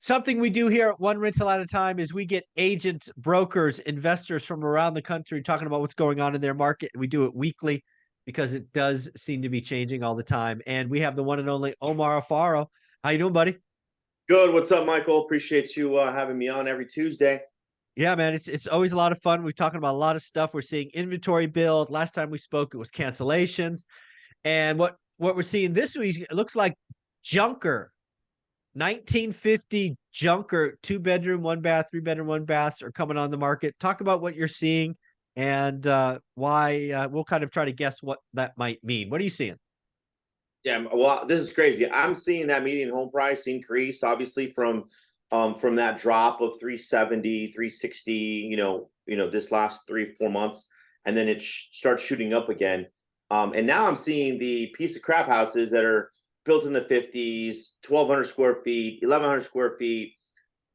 Something we do here at One Rental at a Time is we get agents, brokers, investors from around the country talking about what's going on in their market. We do it weekly because it does seem to be changing all the time. And we have the one and only Omar Alfaro. How you doing, buddy? Good. What's up, Michael? Appreciate you having me on every Tuesday. Yeah, man, it's always a lot of fun. We're talking about a lot of stuff. We're seeing inventory build. Last time we spoke, it was cancellations. And what we're seeing this week, it looks like junker 1950 junker, 2-bedroom, 1-bath, 3-bedroom, 1-baths are coming on the market. Talk about what you're seeing and why. We'll kind of try to guess what that might mean. What are you seeing? Yeah, well, this is crazy. I'm seeing that median home price increase, obviously from that drop of 370, 360. This last 3-4 months, and then it starts shooting up again. And now I'm seeing the piece of crap houses that are built in the 50s, 1,200 square feet, 1,100 square feet,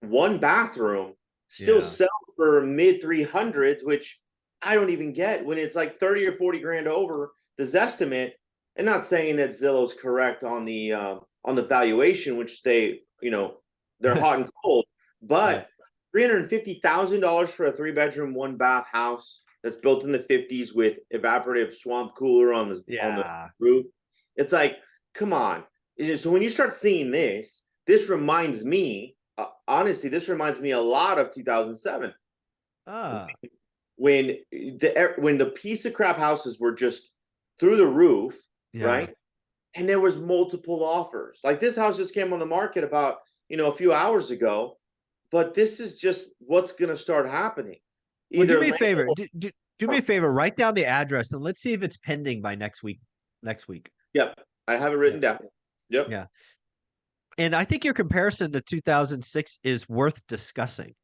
1 bathroom, still sell for mid 300s, which I don't even get when it's like 30 or 40 grand over the Zestimate. And not saying that Zillow's correct on the valuation, which they're hot and cold, but $350,000 for a 3-bedroom, 1-bath house that's built in the 50s with evaporative swamp cooler on the roof. It's like, come on. So when you start seeing this reminds me, honestly, this reminds me a lot of 2007. When the piece of crap houses were just through the roof, right? And there was multiple offers. Like this house just came on the market about, a few hours ago, but this is just what's going to start happening. Well, do me a favor. Do me a favor. Write down the address and let's see if it's pending by next week. Yep. I have it written down. Yep. Yeah. And I think your comparison to 2006 is worth discussing.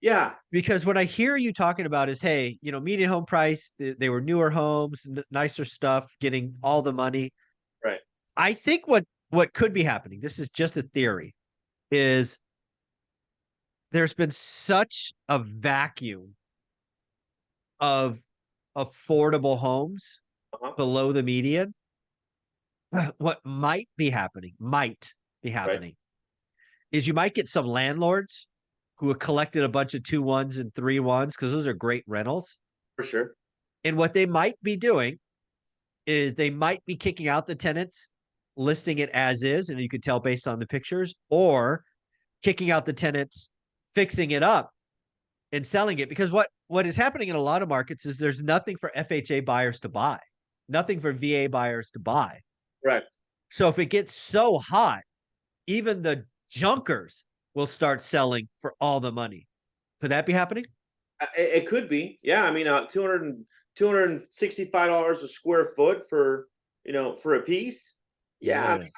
Yeah. Because what I hear you talking about is, hey, median home price, they were newer homes, nicer stuff, getting all the money. Right. I think what could be happening, this is just a theory, is there's been such a vacuum of affordable homes below the median. What might be happening is you might get some landlords who have collected a bunch of 2-1s and 3-1s because those are great rentals. For sure. And what they might be doing is they might be kicking out the tenants, listing it as is, and you could tell based on the pictures, or kicking out the tenants, fixing it up, and selling it. Because what is happening in a lot of markets is there's nothing for FHA buyers to buy, nothing for VA buyers to buy. Right. So if it gets so hot, even the junkers will start selling for all the money. Could that be happening? It could be. Yeah. I mean, $265 a square foot for a piece. Yeah. I mean,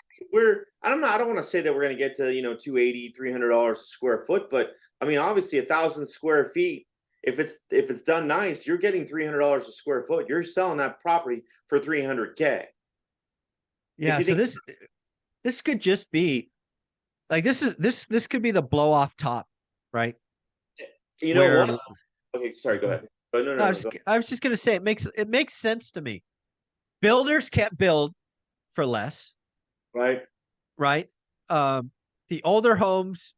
I don't know. I don't want to say that we're going to get to, $280, $300 a square foot, but I mean, obviously 1,000 square feet, if it's done nice, you're getting $300 a square foot. You're selling that property for $300K. Yeah. So this could just be like, this could be the blow off top, right? You know what? Okay. Sorry. Go ahead. But no, I was just going to say, it makes sense to me. Builders can't build for less. Right. The older homes,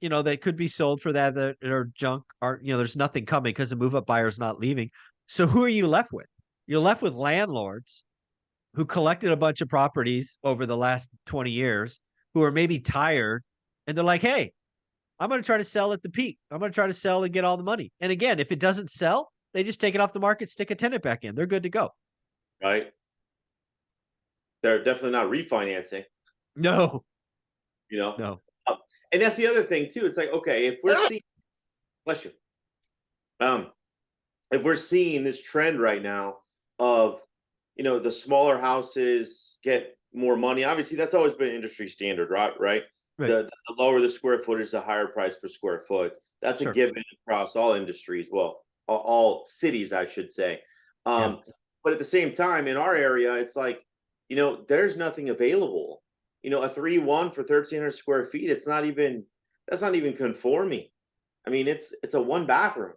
they could be sold for that are junk, there's nothing coming because the move up buyer's not leaving. So who are you left with? You're left with landlords who collected a bunch of properties over the last 20 years who are maybe tired, and they're like, hey, I'm going to try to sell at the peak. I'm going to try to sell and get all the money. And again, if it doesn't sell, they just take it off the market, stick a tenant back in. They're good to go. Right. They're definitely not refinancing. No. No. And that's the other thing too. It's like, okay, if we're seeing, bless you. If we're seeing this trend right now of, the smaller houses get more money, obviously that's always been industry standard, right? The lower the square footage, the higher price per square foot. That's a given across all industries. Well, all cities, I should say. But at the same time, in our area, it's like, there's nothing available. A 3-1 for 1,300 square feet. That's not even conforming. I mean, it's a 1-bathroom.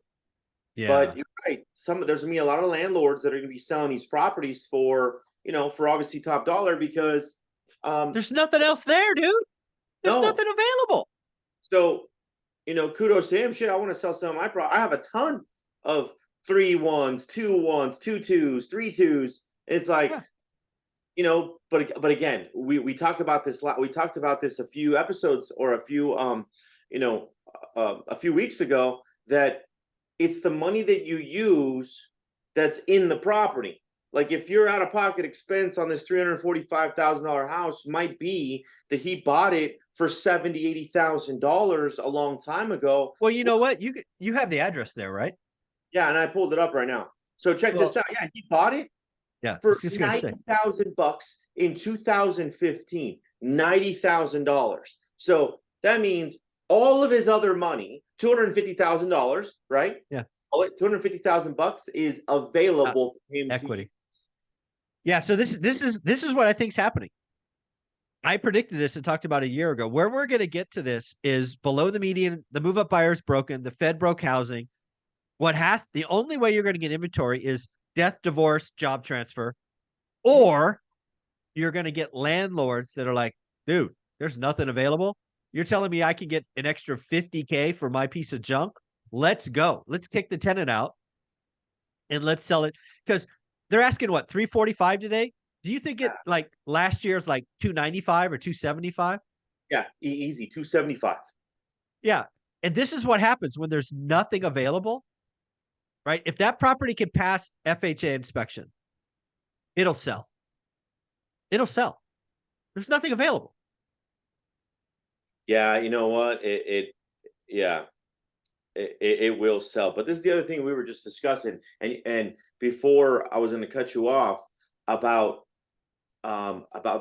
Yeah. But you're right. There's gonna be a lot of landlords that are gonna be selling these properties for obviously top dollar because there's nothing else there, dude. There's nothing available. So, kudos to him. Shit, I want to sell some of my I have a ton of 3 1s, 2 1s, 2 2s, 3 2s. It's like, Yeah. but again, we talk about this we talked about this a few episodes or a few weeks ago, that it's the money that you use that's in the property. Like, if your out of pocket expense on this $345,000 house might be that he bought it for $70,000-$80,000 a long time ago. Well, you know what? You have the address there, right? Yeah, and I pulled it up right now. So check this Well, out. Yeah, he bought it yeah, I for was just gonna say. $90,000 in 2015. $90,000. So that means all of his other money, $250,000, right? Yeah. All it $250,000 is available for him Equity. Yeah, so this is what I think is happening. I predicted this and talked about a year ago. Where we're going to get to this is below the median. The move up buyer is broken. The Fed broke housing. The only way you're going to get inventory is death, divorce, job transfer, or you're going to get landlords that are like, dude, there's nothing available. You're telling me I can get an extra $50K for my piece of junk? Let's go. Let's kick the tenant out and let's sell it, because they're asking what, 345 today? Do you think it like last year's like 295 or 275? Yeah, easy, 275. Yeah. And this is what happens when there's nothing available, right? If that property can pass FHA inspection, it'll sell. It'll sell. There's nothing available. Yeah, you know what? It will sell. But this is the other thing we were just discussing, and before I was going to cut you off about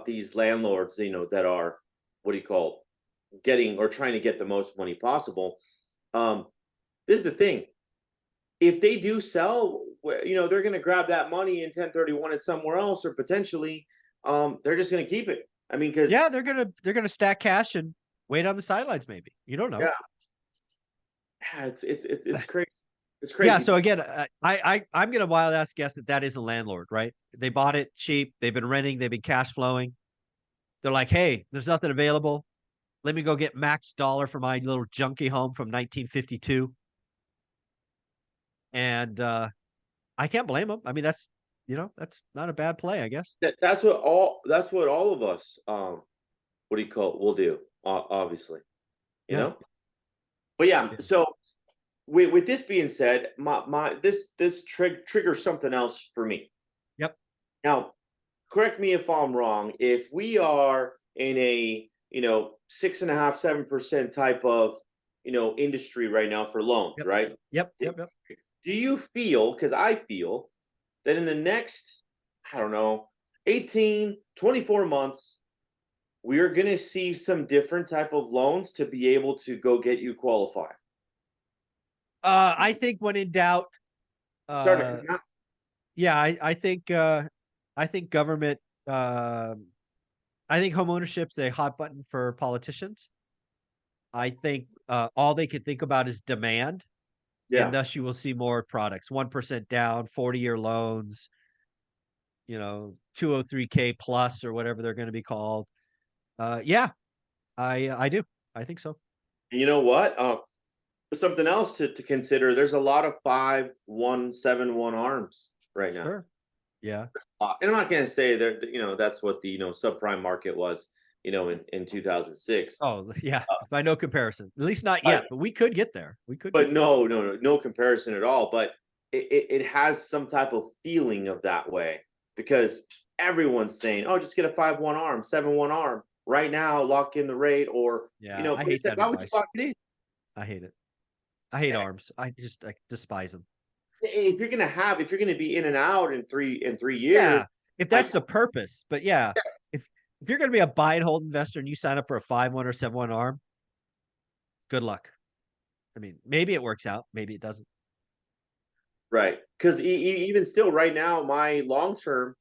these landlords, that are, what do you call, getting or trying to get the most money possible. This is the thing. If they do sell, they're going to grab that money in 1031 it somewhere else, or potentially they're just going to keep it. I mean, because yeah, they're gonna stack cash and wait on the sidelines. Maybe, you don't know. Yeah, it's crazy. It's crazy. Yeah. So again, I'm gonna wild ass guess that is a landlord, right? They bought it cheap. They've been renting. They've been cash flowing. They're like, hey, there's nothing available. Let me go get max dollar for my little junky home from 1952. And I can't blame them. I mean, that's not a bad play, I guess. That's what all of us what do you call it, will do, obviously. You know? But yeah, so with this being said, this triggers something else for me. Yep. Now, correct me if I'm wrong. If we are in a 6.5%, 7% type of industry right now for loans, right? Yep. Do you feel, because I feel that in the next, I don't know, 18, 24 months, we are going to see some different type of loans to be able to go get you qualified? I think when in doubt, yeah, I think government, I think homeownership's a hot button for politicians. I think all they could think about is demand. Yeah. And thus you will see more products. 1% down, 40-year loans, 203K plus or whatever they're going to be called. Yeah, I do. I think so. And you know what? Something else to consider. There's a lot of 5-1-7-1 arms right now. Sure. Yeah. And I'm not going to say that, that's what the, subprime market was, in 2006. Oh, yeah. By no comparison, at least not yet, but we could get there. We could. But no comparison at all. But it has some type of feeling of that way, because everyone's saying, oh, just get a 5-1 arm, 7-1 arm right now, lock in the rate, or, I hate that. Why would you lock it in? I hate it. I hate arms. I despise them. If you're gonna be in and out in 3 years, yeah, if that's the purpose. But yeah, if you're gonna be a buy and hold investor and you sign up for a 5-1 or 7-1 arm, good luck. I mean, maybe it works out, maybe it doesn't. Right, because even still, right now, my long-term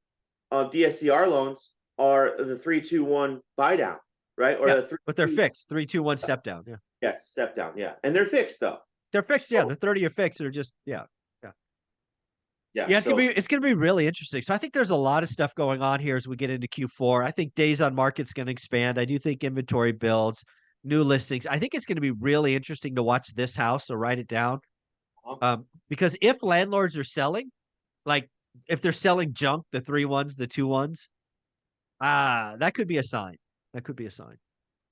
DSCR loans are the 3-2-1 buy down, right? Or but they're fixed 3-2-1 step down. Yeah. Yeah, step down. Yeah, and they're fixed though. They're fixed. Yeah, the 30-year fixed. They're just Yeah. It's gonna be really interesting. So I think there's a lot of stuff going on here as we get into Q4. I think days on market's going to expand. I do think inventory builds. new listings. I think it's going to be really interesting to watch this house. So write it down. Because if landlords are selling, like if they're selling junk, the 3 1s, the 2 1s, that could be a sign. That could be a sign.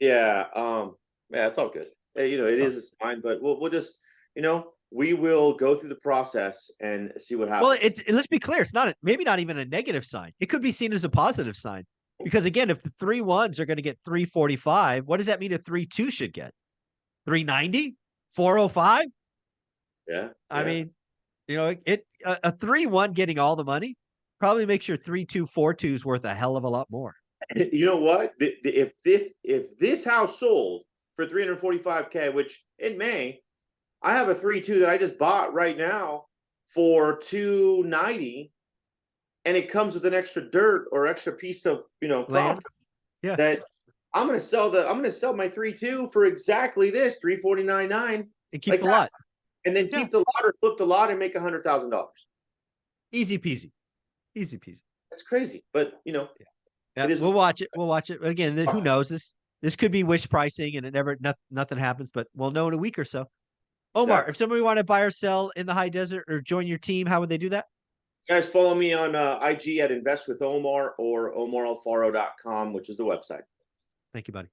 Yeah. Yeah, it's all good. You know, it is a sign, but we'll just, you know, we will go through the process and see what happens. Well, let's be clear. It's not maybe not even a negative sign. It could be seen as a positive sign because again, if the 3 1s are going to get 345, what does that mean a 3 2 should get? 390, 405? Yeah. I mean, you know, a 3 1 getting all the money probably makes your 3 2 4 2 is worth a hell of a lot more. You know what? If this house sold for 345K, which it may, I have a 3 2 that I just bought right now for 290, and it comes with an extra dirt or extra piece of, you know, Land. property Yeah. that I'm gonna sell my 3 2 for exactly this 349.9 And keep the lot. and then keep the lot or flip the lot and make $100,000. Easy peasy. Easy peasy. That's crazy, but you know, Yeah, we'll watch it. We'll watch it. Again, who knows? This could be wish pricing, and nothing happens. But we'll know in a week or so. Omar, Exactly. if somebody want to buy or sell in the high desert or join your team, how would they do that? Guys, follow me on IG at Invest with Omar or omaralfaro.com, which is the website. Thank you, buddy.